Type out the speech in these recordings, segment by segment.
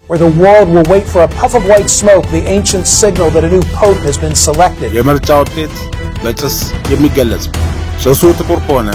where the world will wait for a puff of white smoke, the ancient signal that a new pope has been selected. የምርጫው ውጤት በጭስ የሚገለጽ ጭሱ ጥቁር ከሆነ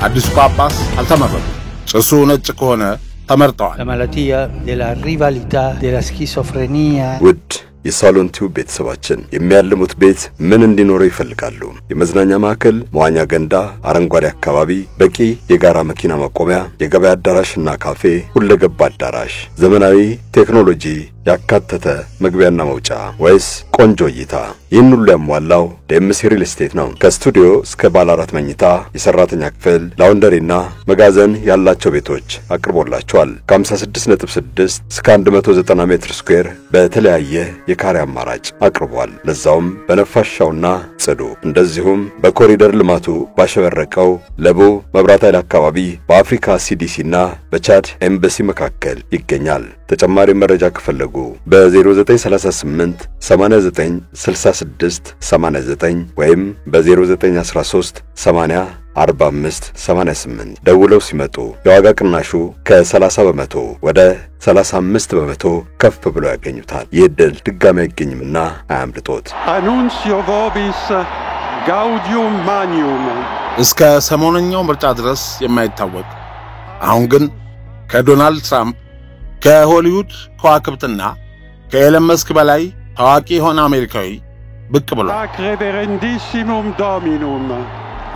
አዲሱ ጳጳስ አልተመረጠም ጭሱ ነጭ ከሆነ ተመርጠዋል La malattia della rivalità della schizofrenia ውድ የሳሎን ቲዩብ ቤተሰባችን የሚያልሙት ቤት ምን እንዲኖረው ይፈልጋሉ የመዝናኛ ማዕከል መዋኛ ገንዳ አረንጓዴ አካባቢ በቂ የጋራ መኪና ማቆሚያ የገበያ አዳራሽና ካፌ ሁለገብ አዳራሽ ዘመናዊ ቴክኖሎጂ ያካተተ መግቢያና መውጫ ወይስ ቆንጆ እይታ ይህን ሁሉ ያሟላው ደምሲ ሪል ስቴት ነው ከስቱዲዮ እስከ ባለ 4 መኝታ የሰራተኛ ክፍል ላውንደሪና መጋዘን ያላቸው ቤቶች አቅርቦላቸዋል ከ56.6 እስከ 190 ሜትር ስኩዌር በተለያየ የካሬ አማራጭ አቅርቧል ለዛውም በነፋሻውና ጽዱ እንደዚሁም በኮሪደር ልማቱ ባሸበረቀው ለቡ መብራት ኃይል አካባቢ በአፍሪካ ሲዲሲና በቻድ ኤምባሲ መካከል ይገኛል ተጨማሪ መረጃ ከፈለጉ በ0938 89 66 89 ወይም በ0913 80 45 88 ደውለው ሲመጡ የዋጋ ቅናሹ ከ30 በመቶ ወደ 35 በመቶ ከፍ ብሎ ያገኙታል ይድል ድጋሚ ያገኝምና አያምልጦት Annuncio vobis gaudium magnum እስከ ሰሞነኛው ምርጫ ድረስ የማይታወቅ አሁን ግን ከዶናልድ ትራምፕ ከሆሊውድ ከዋክብትና ከኤለን መስክ በላይ ታዋቂ ሆነ አሜሪካዊ ብቅ ብሏል ac reverendissimum dominum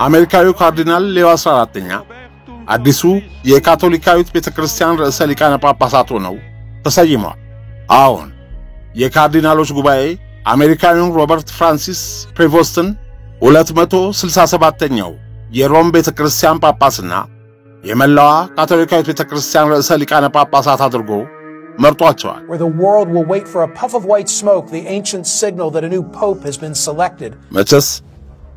አሜሪካዊው ካርዲናል ሌዮ 14ኛ አዲሱ የካቶሊካዊት ቤተክርስቲያን ርዕሰ ሊቃነ ጳጳሳት ሆነው ተሰይመዋል አሁን የካርዲናሎች ጉባኤ አሜሪካዊውን ሮበርት ፍራንሲስ ፕሬቮስትን 267ኛው የሮም ቤተክርስቲያን ጳጳስና የመላዋ ካቶሊካዊት ቤተክርስቲያን ርዕሰ ሊቃነ ጳጳሳት አድርጎ መርጧቸዋል Where the world will wait for a puff of white smoke, the ancient signal that a new pope has been selected. መቸስ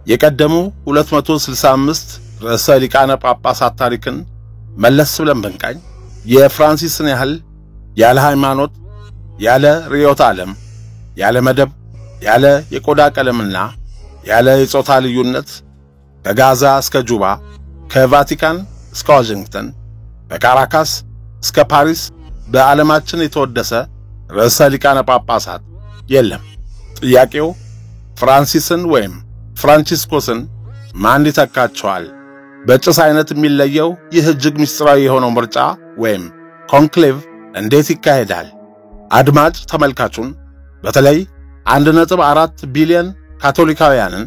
የቀደሙ 265 ርዕሰ ሊቃነ ጳጳሳት ታሪክን መለስ ብለን በንቃኝ የፍራንሲስን ያህል ያለ ሃይማኖት ያለ ርዕዮተ ዓለም ያለ መደብ ያለ የቆዳ ቀለምና ያለ የጾታ ልዩነት ከጋዛ እስከ ጁባ ከቫቲካን እስከ ዋሽንግተን ከካራካስ እስከ ፓሪስ በዓለማችን የተወደሰ ርዕሰ ሊቃነ ጳጳሳት የለም ጥያቄው ፍራንሲስን ወይም ፍራንቺስኮስን ማን ይተካቸዋል በጭስ አይነት የሚለየው ይህ እጅግ ምስጢራዊ የሆነው ምርጫ ወይም ኮንክሌቭ እንዴት ይካሄዳል አድማጭ ተመልካቹን በተለይ 1.4 ቢሊዮን ካቶሊካውያንን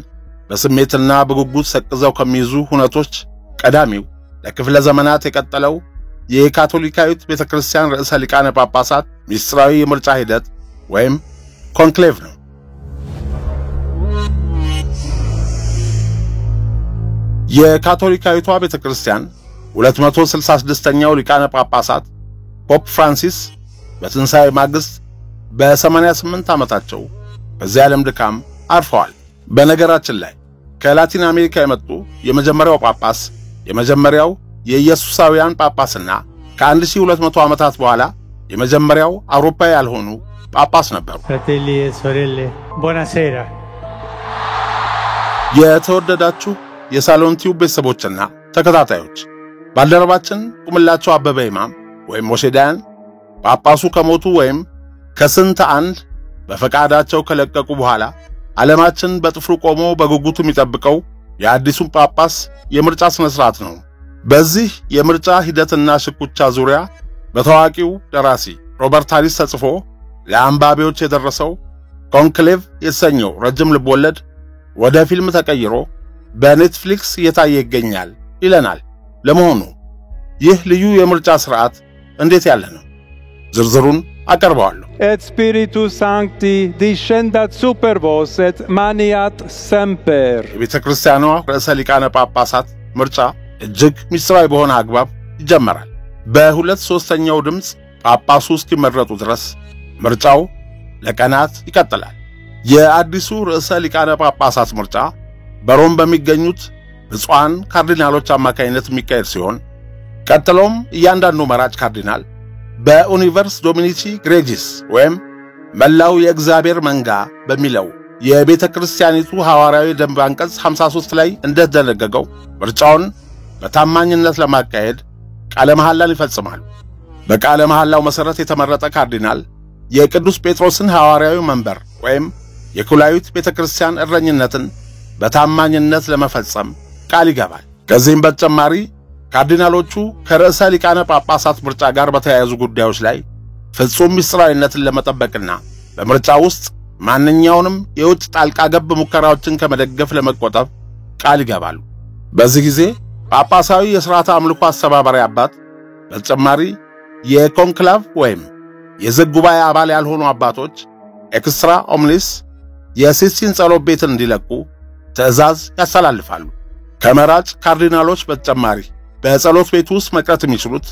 በስሜትና በጉጉት ሰቅዘው ከሚይዙ ሁነቶች ቀዳሚው ለክፍለ ዘመናት የቀጠለው የካቶሊካዊት ቤተክርስቲያን ርዕሰ ሊቃነ ጳጳሳት ምስጢራዊ የምርጫ ሂደት ወይም ኮንክሌቭ ነው የካቶሊካዊቷ ቤተክርስቲያን 266ኛው ሊቃነ ጳጳሳት ፖፕ ፍራንሲስ በትንሣኤ ማግስት በ88 ዓመታቸው በዚህ ዓለም ድካም አርፈዋል በነገራችን ላይ ከላቲን አሜሪካ የመጡ የመጀመሪያው ጳጳስ የመጀመሪያው የኢየሱሳውያን ጳጳስና ከ1200 ዓመታት በኋላ የመጀመሪያው አውሮፓዊ ያልሆኑ ጳጳስ ነበሩ fratelli e sorelle buonasera የተወደዳችሁ የሳሎን ቲዩብ ቤተሰቦችና ተከታታዮች ባልደረባችን ቁምላቸው አበበ ኢማም ወይም ሞሼዳን ጳጳሱ ከሞቱ ወይም ከስንት አንድ በፈቃዳቸው ከለቀቁ በኋላ ዓለማችን በጥፍሩ ቆሞ በጉጉቱ የሚጠብቀው የአዲሱን ጳጳስ የምርጫ ስነ ስርዓት ነው በዚህ የምርጫ ሂደትና ሽኩቻ ዙሪያ በታዋቂው ደራሲ ሮበርት ሃሪስ ተጽፎ ለአንባቢዎች የደረሰው ኮንክሌቭ የተሰኘው ረጅም ልቦለድ ወደ ፊልም ተቀይሮ በኔትፍሊክስ እየታየ ይገኛል ይለናል ለመሆኑ ይህ ልዩ የምርጫ ስርዓት እንዴት ያለ ነው ዝርዝሩን አቀርባለሁ et spiritus sancti descendat super vos et maniat semper የቤተክርስቲያኗ ርዕሰ ሊቃነ ጳጳሳት ምርጫ እጅግ ምስጢራዊ በሆነ አግባብ ይጀምራል በ2/3 ድምጽ ጳጳሱ እስኪመረጡ ድረስ ምርጫው ለቀናት ይቀጥላል የአዲሱ ርዕሰ ሊቃነ ጳጳሳት ምርጫ በሮም በሚገኙት ብፁዓን ካርዲናሎች አማካይነት የሚካሄድ ሲሆን ቀጥሎም እያንዳንዱ መራጭ ካርዲናል በዩኒቨርስ ዶሚኒቲ ግሬጂስ ወይም መላው የእግዚአብሔር መንጋ በሚለው የቤተክርስቲያኒቱ ሐዋርያዊ ደንብ አንቀጽ 53 ላይ እንደተደነገገው ምርጫውን በታማኝነት ለማካሄድ ቃለ መሐላን ይፈጽማሉ በቃለ መሐላው መሰረት የተመረጠ ካርዲናል የቅዱስ ጴጥሮስን ሐዋርያዊ መንበር ወይም የኩላዊት ቤተክርስቲያን እረኝነትን በታማኝነት ለመፈጸም ቃል ይገባል። ከዚህም በተጨማሪ ካርዲናሎቹ ከርዕሰ ሊቃነ ጳጳሳት ምርጫ ጋር በተያያዙ ጉዳዮች ላይ ፍጹም ምስጢራዊነትን ለመጠበቅና በምርጫ ውስጥ ማንኛውንም የውጭ ጣልቃ ገብ ሙከራዎችን ከመደገፍ ለመቆጠብ ቃል ይገባሉ። በዚህ ጊዜ ጳጳሳዊ የሥርዓተ አምልኮ አስተባባሪ አባት በተጨማሪ የኮንክላቭ ወይም የዝግ ጉባኤ አባል ያልሆኑ አባቶች ኤክስትራ ኦምኒስ የሲስቲን ጸሎት ቤትን እንዲለቁ ትእዛዝ ያስተላልፋሉ። ከመራጭ ካርዲናሎች በተጨማሪ በጸሎት ቤት ውስጥ መቅረት የሚችሉት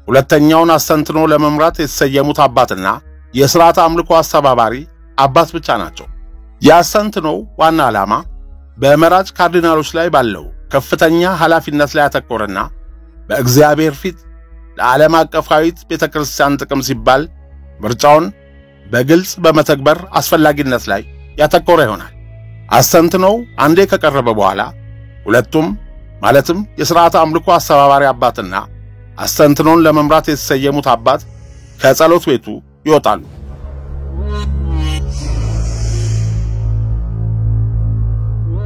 ሁለተኛውን አስተንትኖ ለመምራት የተሰየሙት አባትና የሥርዓተ አምልኮ አስተባባሪ አባት ብቻ ናቸው። የአስተንትኖው ዋና ዓላማ በመራጭ ካርዲናሎች ላይ ባለው ከፍተኛ ኃላፊነት ላይ ያተኮረና በእግዚአብሔር ፊት ለዓለም አቀፋዊት ቤተክርስቲያን ጥቅም ሲባል ምርጫውን በግልጽ በመተግበር አስፈላጊነት ላይ ያተኮረ ይሆናል። አስተንትኖው አንዴ ከቀረበ በኋላ ሁለቱም ማለትም የሥርዓተ አምልኮ አስተባባሪ አባትና አስተንትኖን ለመምራት የተሰየሙት አባት ከጸሎት ቤቱ ይወጣሉ።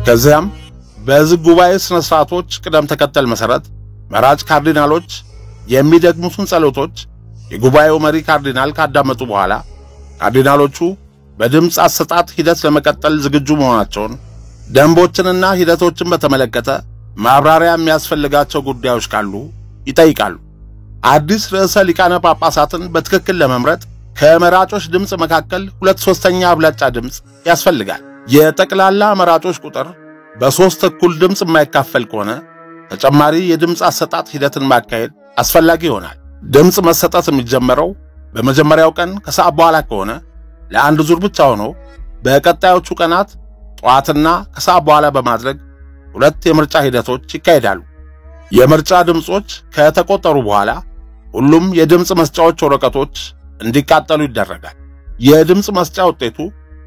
ከዚያም በዝግ ጉባኤ ስነ ስርዓቶች ቅደም ተከተል መሰረት መራጭ ካርዲናሎች የሚደግሙትን ጸሎቶች የጉባኤው መሪ ካርዲናል ካዳመጡ በኋላ ካርዲናሎቹ በድምጽ አሰጣጥ ሂደት ለመቀጠል ዝግጁ መሆናቸውን ደንቦችንና ሂደቶችን በተመለከተ ማብራሪያ የሚያስፈልጋቸው ጉዳዮች ካሉ ይጠይቃሉ። አዲስ ርዕሰ ሊቃነ ጳጳሳትን በትክክል ለመምረጥ ከመራጮች ድምጽ መካከል 2/3 አብላጫ ድምጽ ያስፈልጋል። የጠቅላላ መራጮች ቁጥር በ3 እኩል ድምጽ የማይካፈል ከሆነ ተጨማሪ የድምጽ አሰጣጥ ሂደትን ማካሄድ አስፈላጊ ይሆናል። ድምጽ መሰጠት የሚጀመረው በመጀመሪያው ቀን ከሰዓት በኋላ ከሆነ ለአንድ ዙር ብቻ ሆኖ በቀጣዮቹ ቀናት ጠዋትና ከሰዓት በኋላ በማድረግ 2 የምርጫ ሂደቶች ይካሄዳሉ። የምርጫ ድምጾች ከተቆጠሩ በኋላ ሁሉም የድምጽ መስጫዎች ወረቀቶች እንዲቃጠሉ ይደረጋል። የድምጽ መስጫ ውጤቱ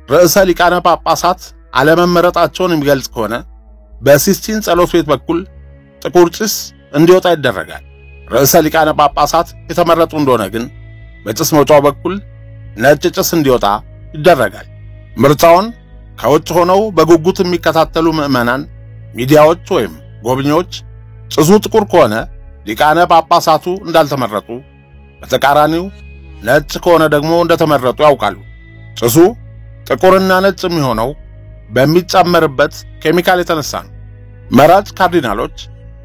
ርዕሰ ሊቃነ ጳጳሳት አለመመረጣቸውን የሚገልጽ ከሆነ በሲስቲን ጸሎት ቤት በኩል ጥቁር ጭስ እንዲወጣ ይደረጋል። ርዕሰ ሊቃነ ጳጳሳት የተመረጡ እንደሆነ ግን በጭስ መውጫው በኩል ነጭ ጭስ እንዲወጣ ይደረጋል። ምርጫውን ከውጭ ሆነው በጉጉት የሚከታተሉ ምዕመናን፣ ሚዲያዎች ወይም ጎብኚዎች ጭሱ ጥቁር ከሆነ ሊቃነ ጳጳሳቱ እንዳልተመረጡ፣ በተቃራኒው ነጭ ከሆነ ደግሞ እንደተመረጡ ያውቃሉ። ጭሱ ጥቁርና ነጭ የሚሆነው በሚጨመርበት ኬሚካል የተነሳ ነው። መራጭ ካርዲናሎች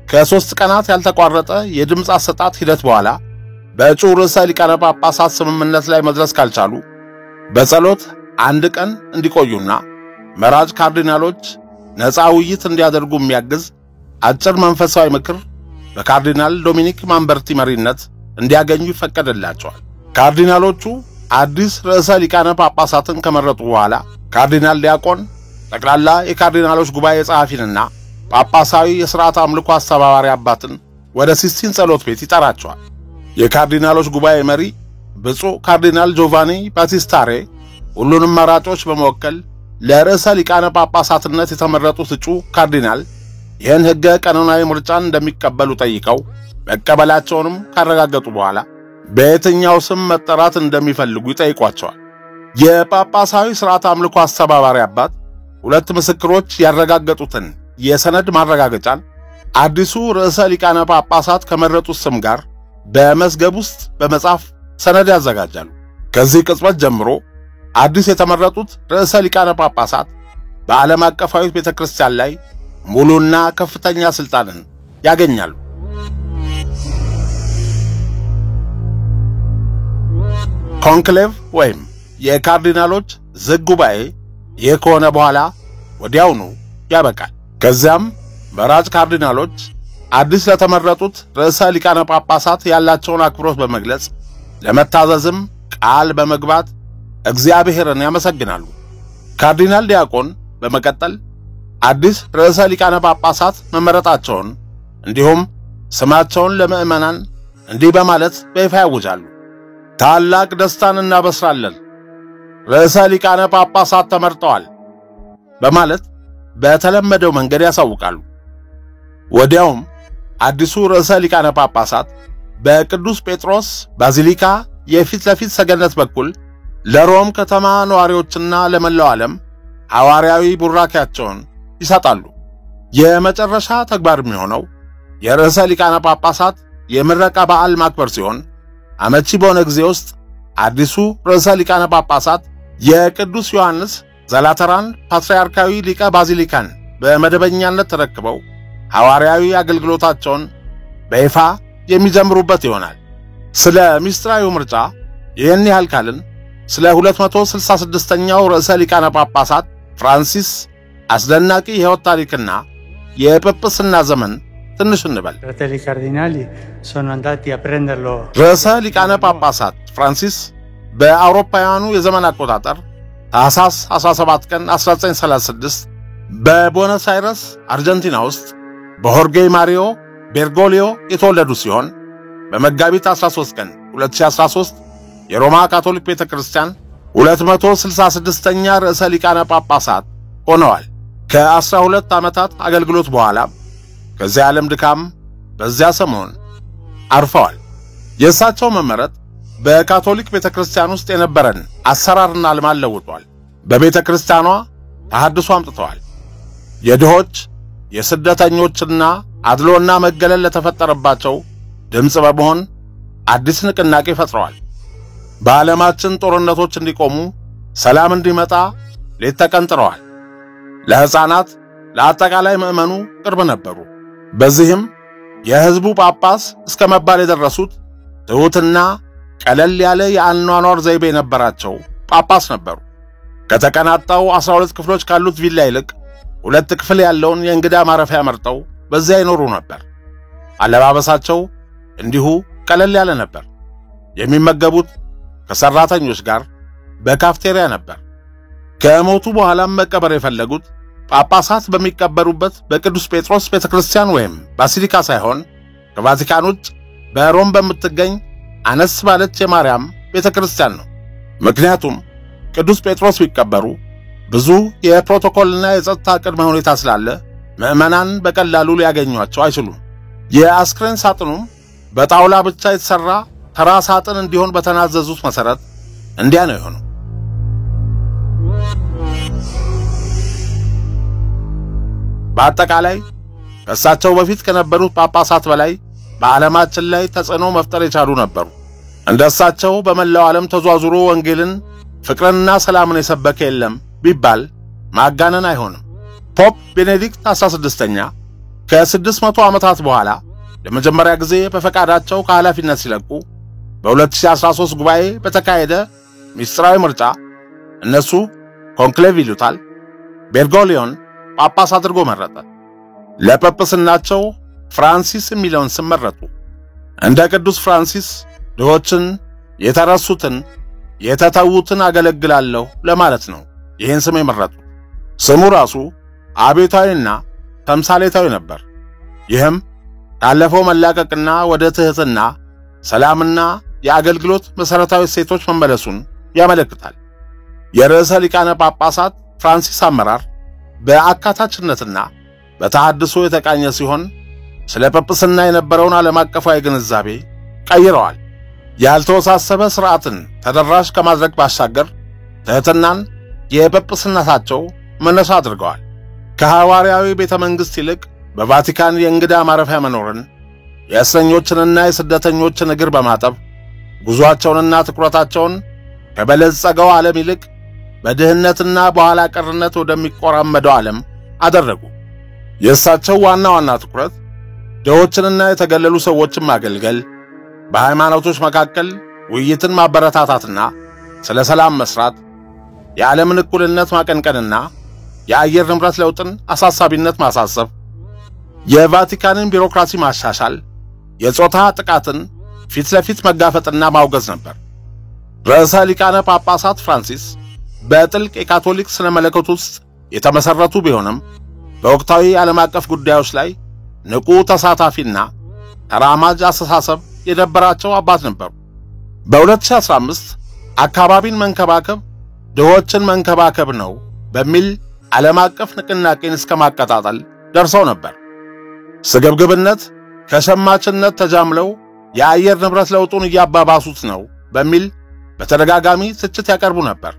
ከ3 ቀናት ያልተቋረጠ የድምጽ አሰጣጥ ሂደት በኋላ በእጩ ርዕሰ ሊቃነ ጳጳሳት ስምምነት ላይ መድረስ ካልቻሉ በጸሎት 1 ቀን እንዲቆዩና መራጭ ካርዲናሎች ነፃ ውይይት እንዲያደርጉ የሚያግዝ አጭር መንፈሳዊ ምክር በካርዲናል ዶሚኒክ ማምበርቲ መሪነት እንዲያገኙ ይፈቀድላቸዋል። ካርዲናሎቹ አዲስ ርዕሰ ሊቃነ ጳጳሳትን ከመረጡ በኋላ ካርዲናል ዲያቆን ጠቅላላ የካርዲናሎች ጉባኤ ጸሐፊንና ጳጳሳዊ የሥርዓተ አምልኮ አስተባባሪ አባትን ወደ ሲስቲን ጸሎት ቤት ይጠራቸዋል። የካርዲናሎች ጉባኤ መሪ ብፁዕ ካርዲናል ጆቫኒ ባቲስታሬ ሁሉንም መራጮች በመወከል ለርዕሰ ሊቃነ ጳጳሳትነት የተመረጡት እጩ ካርዲናል ይህን ሕገ ቀኖናዊ ምርጫን እንደሚቀበሉ ጠይቀው መቀበላቸውንም ካረጋገጡ በኋላ በየትኛው ስም መጠራት እንደሚፈልጉ ይጠይቋቸዋል። የጳጳሳዊ ሥርዓተ አምልኮ አስተባባሪ አባት 2 ምስክሮች ያረጋገጡትን የሰነድ ማረጋገጫን አዲሱ ርዕሰ ሊቃነ ጳጳሳት ከመረጡት ስም ጋር በመዝገብ ውስጥ በመጻፍ ሰነድ ያዘጋጃሉ። ከዚህ ቅጽበት ጀምሮ አዲስ የተመረጡት ርዕሰ ሊቃነ ጳጳሳት በዓለም አቀፋዊት ቤተክርስቲያን ላይ ሙሉና ከፍተኛ ስልጣንን ያገኛሉ። ኮንክሌቭ ወይም የካርዲናሎች ዝግ ጉባኤ ይህ ከሆነ በኋላ ወዲያውኑ ያበቃል። ከዚያም መራጭ ካርዲናሎች አዲስ ለተመረጡት ርዕሰ ሊቃነ ጳጳሳት ያላቸውን አክብሮት በመግለጽ ለመታዘዝም ቃል በመግባት እግዚአብሔርን ያመሰግናሉ። ካርዲናል ዲያቆን በመቀጠል አዲስ ርዕሰ ሊቃነ ጳጳሳት መመረጣቸውን እንዲሁም ስማቸውን ለምዕመናን እንዲህ በማለት በይፋ ያውጃሉ። ታላቅ ደስታን እናበስራለን፣ ርዕሰ ሊቃነ ጳጳሳት ተመርጠዋል በማለት በተለመደው መንገድ ያሳውቃሉ። ወዲያውም አዲሱ ርዕሰ ሊቃነ ጳጳሳት በቅዱስ ጴጥሮስ ባዚሊካ የፊት ለፊት ሰገነት በኩል ለሮም ከተማ ነዋሪዎችና ለመላው ዓለም ሐዋርያዊ ቡራኪያቸውን ይሰጣሉ። የመጨረሻ ተግባር የሚሆነው የርዕሰ ሊቃነ ጳጳሳት የምረቃ በዓል ማክበር ሲሆን አመቺ በሆነ ጊዜ ውስጥ አዲሱ ርዕሰ ሊቃነ ጳጳሳት የቅዱስ ዮሐንስ ዘላተራን ፓትርያርካዊ ሊቀ ባዚሊካን በመደበኛነት ተረክበው ሐዋርያዊ አገልግሎታቸውን በይፋ የሚጀምሩበት ይሆናል። ስለ ሚስጥራዊ ምርጫ ይህን ያህል ካልን ስለ 266ኛው ርዕሰ ሊቃነ ጳጳሳት ፍራንሲስ አስደናቂ የሕይወት ታሪክና የጵጵስና ዘመን ትንሽ እንበል። Fratelli cardinali sono andati a prenderlo. ርዕሰ ሊቃነ ጳጳሳት ፍራንሲስ በአውሮፓውያኑ የዘመን አቆጣጠር ታኅሳስ 17 ቀን 1936 በቦነስ አይረስ አርጀንቲና ውስጥ በሆርጌ ማሪዮ ቤርጎሊዮ የተወለዱ ሲሆን በመጋቢት 13 ቀን 2013 የሮማ ካቶሊክ ቤተክርስቲያን 266ኛ ርዕሰ ሊቃነ ጳጳሳት ሆነዋል። ከ12 ዓመታት አገልግሎት በኋላ ከዚህ ዓለም ድካም በዚያ ሰሞን አርፈዋል። የእሳቸው መመረጥ በካቶሊክ ቤተክርስቲያን ውስጥ የነበረን አሰራርና ልማድ ለውጧል። በቤተክርስቲያኗ ተሐድሶ አምጥተዋል። የድሆች የስደተኞችና አድሎና መገለል ለተፈጠረባቸው ድምጽ በመሆን አዲስ ንቅናቄ ፈጥረዋል። በዓለማችን ጦርነቶች እንዲቆሙ፣ ሰላም እንዲመጣ ሌት ተቀን ጥረዋል። ለሕፃናት ለአጠቃላይ ምዕመኑ ቅርብ ነበሩ። በዚህም የሕዝቡ ጳጳስ እስከ መባል የደረሱት ትሑትና ቀለል ያለ የአኗኗር ዘይቤ የነበራቸው ጳጳስ ነበሩ። ከተቀናጣው 12 ክፍሎች ካሉት ቪላ ይልቅ 2 ክፍል ያለውን የእንግዳ ማረፊያ መርጠው በዚያ ይኖሩ ነበር። አለባበሳቸው እንዲሁ ቀለል ያለ ነበር። የሚመገቡት ከሰራተኞች ጋር በካፍቴሪያ ነበር። ከሞቱ በኋላም መቀበር የፈለጉት ጳጳሳት በሚቀበሩበት በቅዱስ ጴጥሮስ ቤተክርስቲያን ወይም ባሲሊካ ሳይሆን ከቫቲካን ውጭ በሮም በምትገኝ አነስ ባለች የማርያም ቤተክርስቲያን ነው። ምክንያቱም ቅዱስ ጴጥሮስ ቢቀበሩ ብዙ የፕሮቶኮልና የጸጥታ ቅድመ ሁኔታ ስላለ ምዕመናን በቀላሉ ሊያገኟቸው አይችሉም። የአስክሬን ሳጥኑም በጣውላ ብቻ የተሰራ ተራ ሳጥን እንዲሆን በተናዘዙት መሰረት እንዲያ ነው የሆነው። በአጠቃላይ ከእሳቸው በፊት ከነበሩት ጳጳሳት በላይ በዓለማችን ላይ ተጽዕኖ መፍጠር የቻሉ ነበሩ። እንደሳቸው በመላው ዓለም ተዟዙሮ ወንጌልን፣ ፍቅርንና ሰላምን የሰበከ የለም ቢባል ማጋነን አይሆንም። ፖፕ ቤኔዲክት 16ኛ ከ600 ዓመታት በኋላ ለመጀመሪያ ጊዜ በፈቃዳቸው ከኃላፊነት ሲለቁ በ2013 ጉባኤ በተካሄደ ሚስጥራዊ ምርጫ እነሱ ኮንክሌቭ ይሉታል ቤርጎሊዮን ጳጳስ አድርጎ መረጠ። ለጵጵስናቸው ፍራንሲስ የሚለውን ስም መረጡ። እንደ ቅዱስ ፍራንሲስ ድሆችን፣ የተረሱትን፣ የተተዉትን አገለግላለሁ ለማለት ነው ይህን ስም የመረጡ። ስሙ ራሱ አቤታዊና ተምሳሌታዊ ነበር። ይህም ካለፈው መላቀቅና ወደ ትህትና፣ ሰላምና የአገልግሎት መሰረታዊ እሴቶች መመለሱን ያመለክታል። የርዕሰ ሊቃነ ጳጳሳት ፍራንሲስ አመራር በአካታችነትና በተሐድሶ የተቃኘ ሲሆን ስለ ጵጵስና የነበረውን ዓለም አቀፋዊ ግንዛቤ ቀይረዋል። ያልተወሳሰበ ሥርዓትን ተደራሽ ከማድረግ ባሻገር ትህትናን የጵጵስናታቸው መነሻ አድርገዋል። ከሐዋርያዊ ቤተ መንግሥት ይልቅ በቫቲካን የእንግዳ ማረፊያ መኖርን፣ የእስረኞችንና የስደተኞችን እግር በማጠብ ጉዞአቸውንና ትኩረታቸውን ከበለጸገው ዓለም ይልቅ በድህነትና በኋላ ቀርነት ወደሚቆራመደው ዓለም አደረጉ። የእሳቸው ዋና ዋና ትኩረት ድሆችንና የተገለሉ ሰዎችን ማገልገል፣ በሃይማኖቶች መካከል ውይይትን ማበረታታትና ስለ ሰላም መስራት፣ የዓለምን እኩልነት ማቀንቀንና የአየር ንብረት ለውጥን አሳሳቢነት ማሳሰብ፣ የቫቲካንን ቢሮክራሲ ማሻሻል፣ የጾታ ጥቃትን ፊት ለፊት መጋፈጥና ማውገዝ ነበር። ርዕሰ ሊቃነ ጳጳሳት ፍራንሲስ በጥልቅ የካቶሊክ ስነ መለኮት ውስጥ የተመሰረቱ ቢሆንም በወቅታዊ ዓለም አቀፍ ጉዳዮች ላይ ንቁ ተሳታፊና ተራማጅ አስተሳሰብ የነበራቸው አባት ነበሩ። በ2015 አካባቢን መንከባከብ ድሆችን መንከባከብ ነው በሚል ዓለም አቀፍ ንቅናቄን እስከ ማቀጣጠል ደርሰው ነበር። ስግብግብነት ከሸማችነት ተጃምለው የአየር ንብረት ለውጡን እያባባሱት ነው በሚል በተደጋጋሚ ትችት ያቀርቡ ነበር።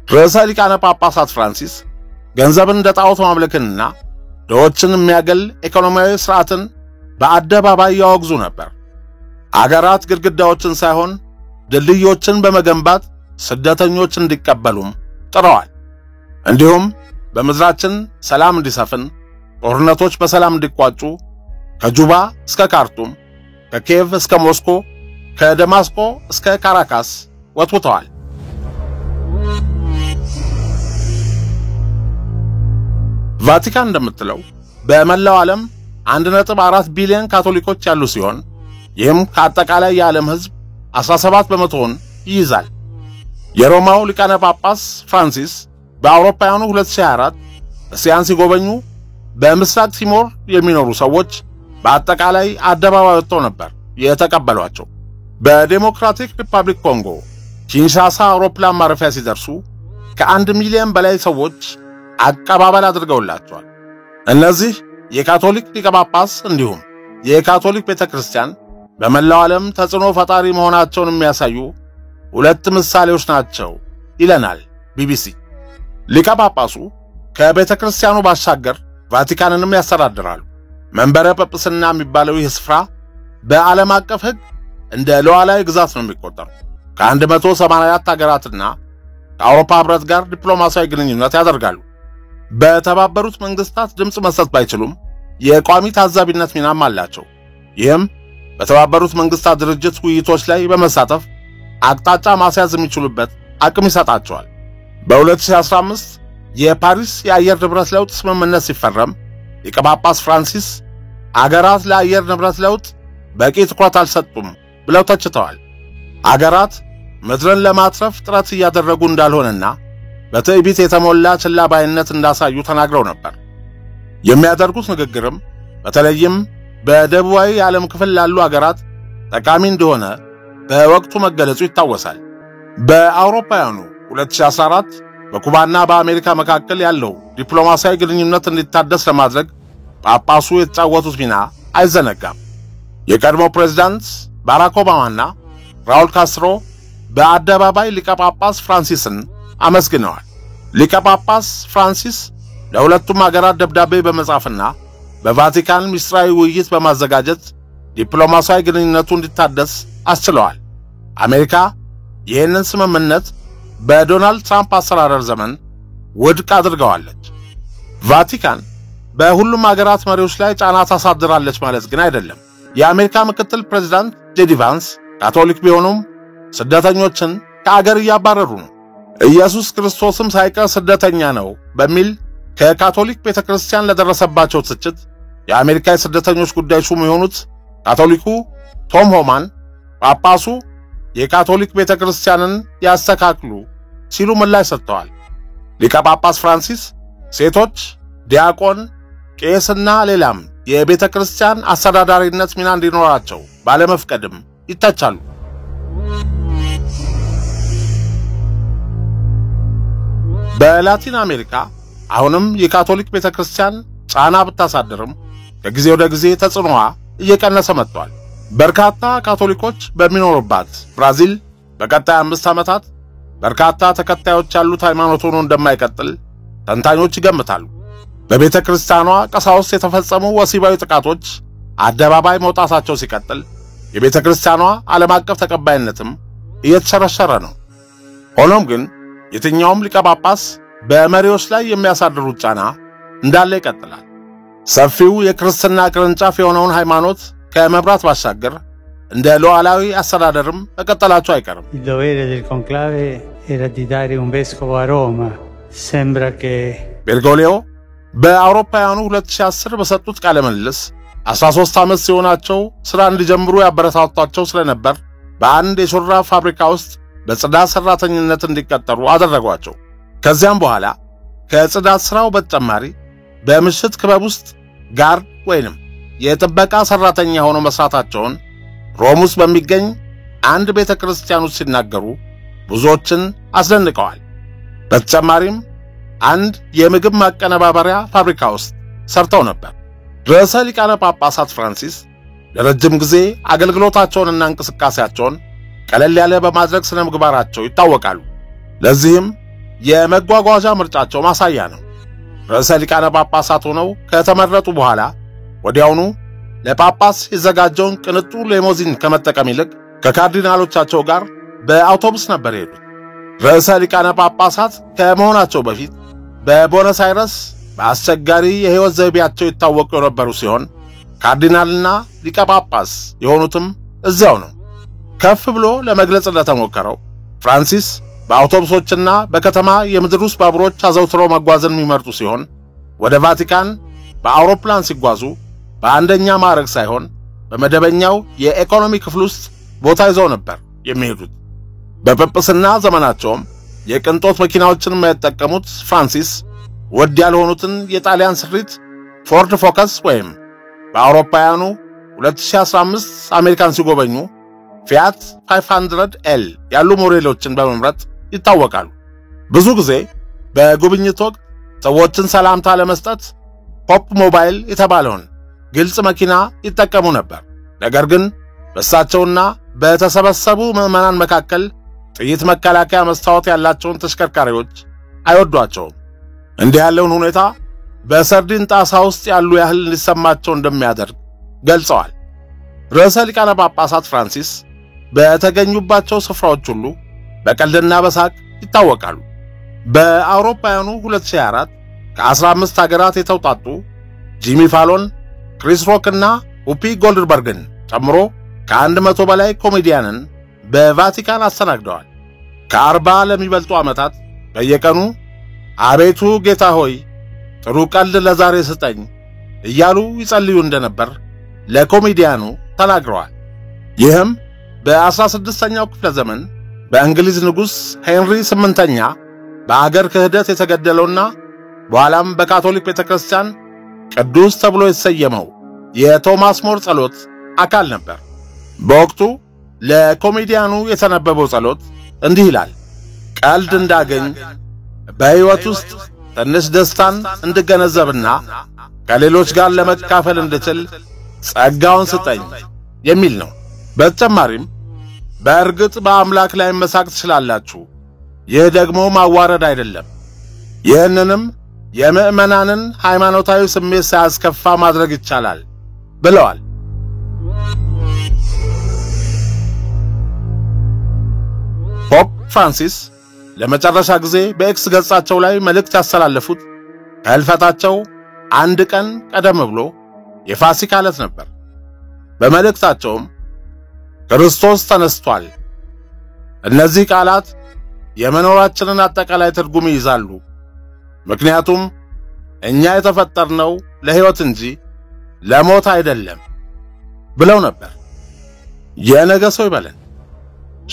ርዕሰ ሊቃነ ጳጳሳት ፍራንሲስ ገንዘብን እንደ ጣዖት ማምለክንና ድሆችን የሚያገል ኢኮኖሚያዊ ስርዓትን በአደባባይ ያወግዙ ነበር። አገራት ግድግዳዎችን ሳይሆን ድልድዮችን በመገንባት ስደተኞች እንዲቀበሉም ጥረዋል። እንዲሁም በምድራችን ሰላም እንዲሰፍን፣ ጦርነቶች በሰላም እንዲቋጩ ከጁባ እስከ ካርቱም፣ ከኪየቭ እስከ ሞስኮ፣ ከደማስቆ እስከ ካራካስ ወጥተዋል። ቫቲካን እንደምትለው በመላው ዓለም 1.4 ቢሊዮን ካቶሊኮች ያሉ ሲሆን ይህም ከአጠቃላይ የዓለም ሕዝብ 17% ይይዛል። የሮማው ሊቃነ ጳጳስ ፍራንሲስ በአውሮፓውያኑ 2024 እስያን ሲጎበኙ በምስራቅ ቲሞር የሚኖሩ ሰዎች በአጠቃላይ አደባባይ ወጥተው ነበር የተቀበሏቸው። በዴሞክራቲክ ሪፐብሊክ ኮንጎ ኪንሻሳ አውሮፕላን ማረፊያ ሲደርሱ ከ1 ሚሊዮን በላይ ሰዎች አቀባበል አድርገውላቸዋል። እነዚህ የካቶሊክ ሊቀ ጳጳስ እንዲሁም የካቶሊክ ቤተክርስቲያን በመላው ዓለም ተጽዕኖ ፈጣሪ መሆናቸውን የሚያሳዩ ሁለት ምሳሌዎች ናቸው ይለናል ቢቢሲ። ሊቀ ጳጳሱ ከቤተክርስቲያኑ ባሻገር ቫቲካንንም ያስተዳድራሉ። መንበረ ጵጵስና የሚባለው ይህ ስፍራ በዓለም አቀፍ ሕግ እንደ ሉዓላዊ ግዛት ነው የሚቆጠረው። ከ184 ሀገራትና ከአውሮፓ ህብረት ጋር ዲፕሎማሲያዊ ግንኙነት ያደርጋሉ። በተባበሩት መንግስታት ድምጽ መስጠት ባይችሉም የቋሚ ታዛቢነት ሚናም አላቸው። ይህም በተባበሩት መንግስታት ድርጅት ውይይቶች ላይ በመሳተፍ አቅጣጫ ማስያዝ የሚችሉበት አቅም ይሰጣቸዋል። በ2015 የፓሪስ የአየር ንብረት ለውጥ ስምምነት ሲፈረም ሊቀ ጳጳስ ፍራንሲስ አገራት ለአየር ንብረት ለውጥ በቂ ትኩረት አልሰጡም ብለው ተችተዋል። አገራት ምድርን ለማትረፍ ጥረት እያደረጉ እንዳልሆነና በትዕቢት የተሞላ ችላ ባይነት እንዳሳዩ ተናግረው ነበር። የሚያደርጉት ንግግርም በተለይም በደቡባዊ የዓለም ክፍል ላሉ አገራት ጠቃሚ እንደሆነ በወቅቱ መገለጹ ይታወሳል። በአውሮፓውያኑ 2014 በኩባና በአሜሪካ መካከል ያለው ዲፕሎማሲያዊ ግንኙነት እንዲታደስ ለማድረግ ጳጳሱ የተጫወቱት ሚና አይዘነጋም። የቀድሞ ፕሬዝዳንት ባራክ ኦባማና ራውል ካስትሮ በአደባባይ ሊቀ ጳጳስ ፍራንሲስን አመስግነዋል። ሊቀ ጳጳስ ፍራንሲስ ለሁለቱም አገራት ደብዳቤ በመጻፍና በቫቲካን ሚስጥራዊ ውይይት በማዘጋጀት ዲፕሎማሲያዊ ግንኙነቱ እንዲታደስ አስችለዋል። አሜሪካ ይህንን ስምምነት በዶናልድ ትራምፕ አስተዳደር ዘመን ውድቅ አድርገዋለች። ቫቲካን በሁሉም አገራት መሪዎች ላይ ጫና ታሳድራለች ማለት ግን አይደለም። የአሜሪካ ምክትል ፕሬዝዳንት ጄዲ ቫንስ ካቶሊክ ቢሆኑም ስደተኞችን ከአገር እያባረሩ ነው። ኢየሱስ ክርስቶስም ሳይቀር ስደተኛ ነው በሚል ከካቶሊክ ቤተክርስቲያን ለደረሰባቸው ትችት የአሜሪካ የስደተኞች ጉዳይ ሹም የሆኑት ካቶሊኩ ቶም ሆማን ጳጳሱ የካቶሊክ ቤተክርስቲያንን ያስተካክሉ ሲሉ ምላሽ ሰጥተዋል። ሊቀ ጳጳስ ፍራንሲስ ሴቶች፣ ዲያቆን፣ ቄስና ሌላም የቤተክርስቲያን አስተዳዳሪነት ሚና እንዲኖራቸው ባለመፍቀድም ይተቻሉ። በላቲን አሜሪካ አሁንም የካቶሊክ ቤተክርስቲያን ጫና ብታሳድርም ከጊዜ ወደ ጊዜ ተጽዕኖዋ እየቀነሰ መጥቷል። በርካታ ካቶሊኮች በሚኖሩባት ብራዚል በቀጣይ 5 ዓመታት በርካታ ተከታዮች ያሉት ሃይማኖት ሆኖ እንደማይቀጥል ተንታኞች ይገምታሉ። በቤተክርስቲያኗ ቀሳውስት የተፈጸሙ ወሲባዊ ጥቃቶች አደባባይ መውጣታቸው ሲቀጥል የቤተክርስቲያኗ ዓለም አቀፍ ተቀባይነትም እየተሸረሸረ ነው። ሆኖም ግን የትኛውም ሊቀ ጳጳስ በመሪዎች ላይ የሚያሳድሩት ጫና እንዳለ ይቀጥላል። ሰፊው የክርስትና ቅርንጫፍ የሆነውን ሃይማኖት ከመብራት ባሻገር እንደ ሉዓላዊ አስተዳደርም መቀጠላቸው አይቀርም። Il dovere del conclave era di dare un vescovo a Roma. Sembra che ቤርጎሊዮ በአውሮፓውያኑ 2010 በሰጡት ቃለ ምልልስ 13 ዓመት ሲሆናቸው ሥራ እንዲጀምሩ ያበረታቷቸው ስለነበር በአንድ የሹራብ ፋብሪካ ውስጥ በጽዳት ሰራተኝነት እንዲቀጠሩ አደረጓቸው። ከዚያም በኋላ ከጽዳት ሥራው በተጨማሪ በምሽት ክበብ ውስጥ ጋርድ ወይንም የጥበቃ ሰራተኛ ሆኖ መስራታቸውን ሮም ውስጥ በሚገኝ አንድ ቤተክርስቲያን ውስጥ ሲናገሩ ብዙዎችን አስደንቀዋል። በተጨማሪም አንድ የምግብ ማቀነባበሪያ ፋብሪካ ውስጥ ሰርተው ነበር። ርዕሰ ሊቃነ ጳጳሳት ፍራንሲስ ለረጅም ጊዜ አገልግሎታቸውንና እንቅስቃሴያቸውን ቀለል ያለ በማድረግ ስነ ምግባራቸው ይታወቃሉ። ለዚህም የመጓጓዣ ምርጫቸው ማሳያ ነው። ርዕሰ ሊቃነ ጳጳሳት ሆነው ከተመረጡ በኋላ ወዲያውኑ ለጳጳስ የዘጋጀውን ቅንጡ ሌሞዚን ከመጠቀም ይልቅ ከካርዲናሎቻቸው ጋር በአውቶቡስ ነበር የሄዱት። ርዕሰ ሊቃነ ጳጳሳት ከመሆናቸው በፊት በቦነስ አይረስ በአስቸጋሪ የሕይወት ዘይቤያቸው ይታወቁ የነበሩ ሲሆን ካርዲናልና ሊቀ ጳጳስ የሆኑትም እዚያው ነው። ከፍ ብሎ ለመግለጽ እንደተሞከረው ፍራንሲስ በአውቶቡሶችና በከተማ የምድር ውስጥ ባቡሮች አዘውትረው መጓዝን የሚመርጡ ሲሆን ወደ ቫቲካን በአውሮፕላን ሲጓዙ በአንደኛ ማዕረግ ሳይሆን በመደበኛው የኢኮኖሚ ክፍል ውስጥ ቦታ ይዘው ነበር የሚሄዱት። በጵጵስና ዘመናቸውም የቅንጦት መኪናዎችን የማይጠቀሙት ፍራንሲስ ውድ ያልሆኑትን የጣሊያን ስሪት ፎርድ ፎከስ ወይም በአውሮፓውያኑ 2015 አሜሪካን ሲጎበኙ ፊያት 500L ያሉ ሞዴሎችን በመምረጥ ይታወቃሉ። ብዙ ጊዜ በጉብኝት ወቅት ሰዎችን ሰላምታ ለመስጠት ፖፕ ሞባይል የተባለውን ግልጽ መኪና ይጠቀሙ ነበር። ነገር ግን በእሳቸውና በተሰበሰቡ ምዕመናን መካከል ጥይት መከላከያ መስታወት ያላቸውን ተሽከርካሪዎች አይወዷቸውም። እንዲህ ያለውን ሁኔታ በሰርዲን ጣሳ ውስጥ ያሉ ያህል ሊሰማቸው እንደሚያደርግ ገልጸዋል። ርዕሰ ሊቃነ ጳጳሳት ፍራንሲስ በተገኙባቸው ስፍራዎች ሁሉ በቀልድና በሳቅ ይታወቃሉ። በአውሮፓውያኑ 2024 ከ15 ሀገራት የተውጣጡ ጂሚ ፋሎን፣ ክሪስ ሮክ እና ኡፒ ጎልድበርግን ጨምሮ ከ100 በላይ ኮሜዲያንን በቫቲካን አስተናግደዋል። ከ40 ለሚበልጡ ዓመታት በየቀኑ አቤቱ ጌታ ሆይ ጥሩ ቀልድ ለዛሬ ስጠኝ እያሉ ይጸልዩ እንደነበር ለኮሜዲያኑ ተናግረዋል። ይህም በ16ኛው ክፍለ ዘመን በእንግሊዝ ንጉሥ ሄንሪ 8ኛ በአገር ክህደት የተገደለውና በኋላም በካቶሊክ ቤተክርስቲያን ቅዱስ ተብሎ የተሰየመው የቶማስ ሞር ጸሎት አካል ነበር። በወቅቱ ለኮሜዲያኑ የተነበበው ጸሎት እንዲህ ይላል: ቀልድ እንዳገኝ በሕይወት ውስጥ ትንሽ ደስታን እንድገነዘብና ከሌሎች ጋር ለመካፈል እንድችል ጸጋውን ስጠኝ የሚል ነው። በተጨማሪም በእርግጥ በአምላክ ላይ መሳቅ ትችላላችሁ፣ ይህ ደግሞ ማዋረድ አይደለም፣ ይህንንም የምዕመናንን ሃይማኖታዊ ስሜት ሳያስከፋ ማድረግ ይቻላል ብለዋል። ፖፕ ፍራንሲስ ለመጨረሻ ጊዜ በኤክስ ገጻቸው ላይ መልእክት ያስተላለፉት ከህልፈታቸው አንድ ቀን ቀደም ብሎ የፋሲካ ዕለት ነበር። በመልእክታቸውም ክርስቶስ ተነስቷል። እነዚህ ቃላት የመኖራችንን አጠቃላይ ትርጉም ይይዛሉ፣ ምክንያቱም እኛ የተፈጠርነው ለሕይወት እንጂ ለሞት አይደለም ብለው ነበር። የነገ ሰው ይበለን።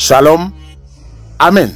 ሻሎም አሜን።